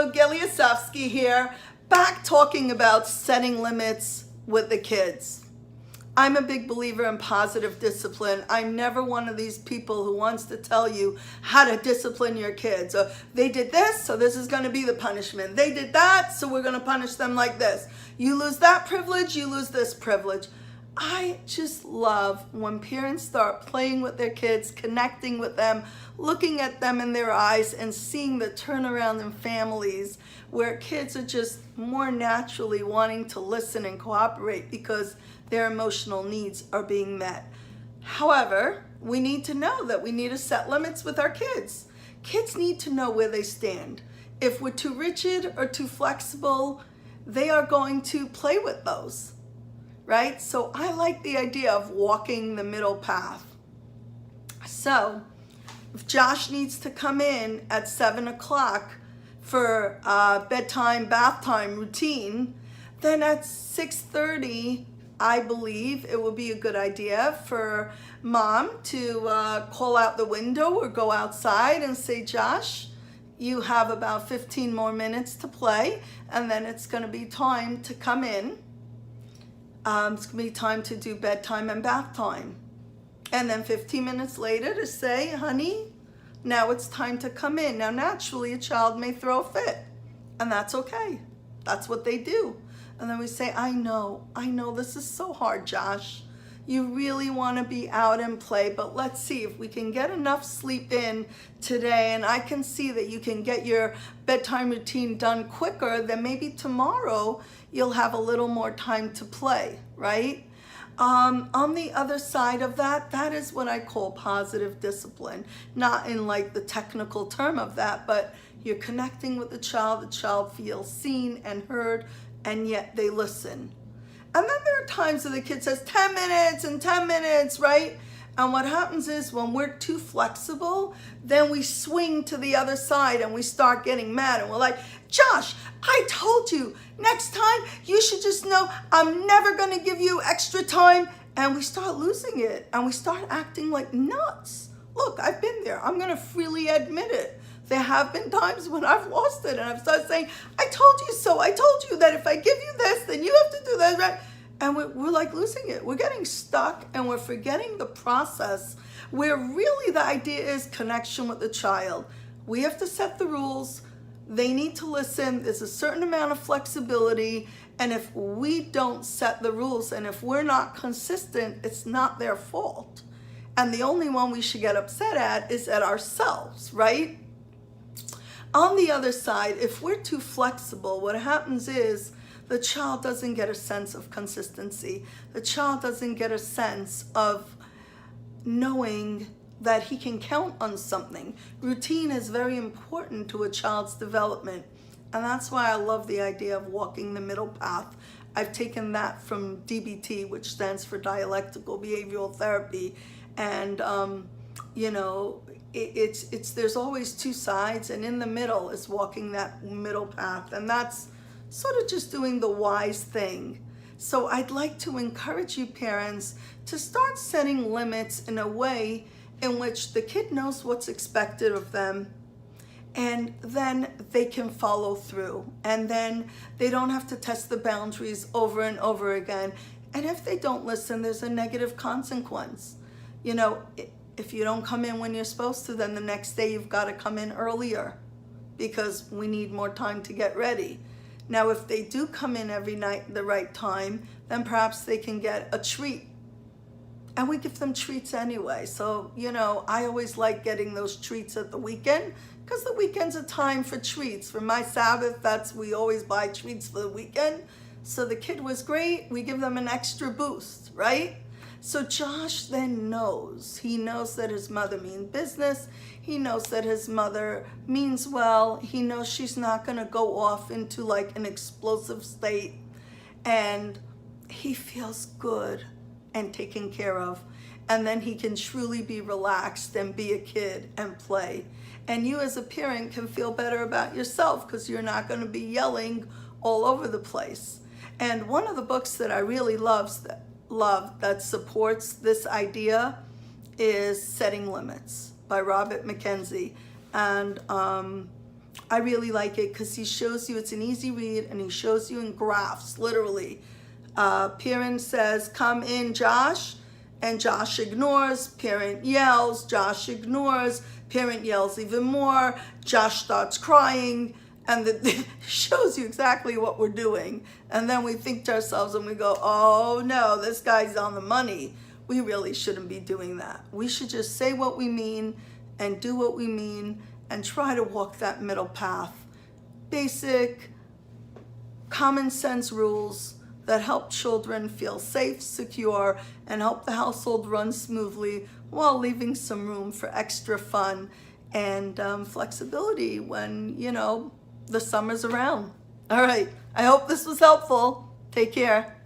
Hello, Gelly here, back talking about setting limits with the kids. I'm a big believer in positive discipline. I'm never one of these people who wants to tell you how to discipline your kids. Or they did this, so this is going to be the punishment. They did that, so we're going to punish them like this. You lose that privilege, you lose this privilege. I just love when parents start playing with their kids, connecting with them, looking at them in their eyes and seeing the turnaround in families where kids are just more naturally wanting to listen and cooperate because their emotional needs are being met. However, we need to know that we need to set limits with our kids. Kids need to know where they stand. If we're too rigid or too flexible, they are going to play with those. Right? So I like the idea of walking the middle path. So if Josh needs to come in at 7 o'clock for bedtime, bath time routine, then at 6:30, I believe it would be a good idea for mom to call out the window or go outside and say, Josh, you have about 15 more minutes to play, and then it's going to be time to come in. It's going to be time to do bedtime and bath time. And then 15 minutes later to say, honey, now it's time to come in. Now, naturally, a child may throw a fit, and that's okay. That's what they do. And then we say, I know, this is so hard, Josh. You really want to be out and play, but let's see if we can get enough sleep in today, and I can see that you can get your bedtime routine done quicker, then maybe tomorrow you'll have a little more time to play, right? On the other side of that, that is what I call positive discipline. Not in like the technical term of that, but you're connecting with the child feels seen and heard, and yet they listen. And then there are times that the kid says 10 minutes and 10 minutes, right? And what happens is when we're too flexible, then we swing to the other side and we start getting mad. And we're like, Josh, I told you, next time you should just know I'm never going to give you extra time. And we start losing it and we start acting like nuts. Look, I've been there. I'm going to freely admit it. There have been times when I've lost it and I've started saying, I told you so. I told you that if I give you this, then you have to do that, right? And we're like losing it. We're getting stuck and we're forgetting the process where really the idea is connection with the child. We have to set the rules. They need to listen. There's a certain amount of flexibility. And if we don't set the rules and if we're not consistent, it's not their fault. And the only one we should get upset at is at ourselves, right? On the other side, if we're too flexible, what happens is the child doesn't get a sense of consistency. The child doesn't get a sense of knowing that he can count on something. Routine is very important to a child's development. And that's why I love the idea of walking the middle path. I've taken that from DBT, which stands for dialectical behavioral therapy. And, there's always two sides, and in the middle is walking that middle path. And that's sort of just doing the wise thing. So I'd like to encourage you parents to start setting limits in a way in which the kid knows what's expected of them, and then they can follow through, and then they don't have to test the boundaries over and over again. And if they don't listen, there's a negative consequence. If you don't come in when you're supposed to, then the next day you've got to come in earlier because we need more time to get ready. Now, if they do come in every night at the right time, then perhaps they can get a treat. And we give them treats anyway. So, I always like getting those treats at the weekend because the weekend's a time for treats. For my Sabbath, we always buy treats for the weekend. So the kid was great. We give them an extra boost, right? So Josh then knows. He knows that his mother means business. He knows that his mother means well. He knows she's not going to go off into like an explosive state. And he feels good and taken care of. And then he can truly be relaxed and be a kid and play. And you as a parent can feel better about yourself because you're not going to be yelling all over the place. And one of the books that I really love that supports this idea is Setting Limits by Robert McKenzie. And I really like it because he shows you, it's an easy read, and he shows you in graphs, literally. Parent says, come in, Josh, and Josh ignores. Parent yells, Josh ignores. Parent yells even more. Josh starts crying, and it shows you exactly what we're doing. And then we think to ourselves and we go, oh no, this guy's on the money. We really shouldn't be doing that. We should just say what we mean and do what we mean and try to walk that middle path. Basic, common sense rules that help children feel safe, secure, and help the household run smoothly while leaving some room for extra fun and flexibility when, the summer's around. All right, I hope this was helpful. Take care.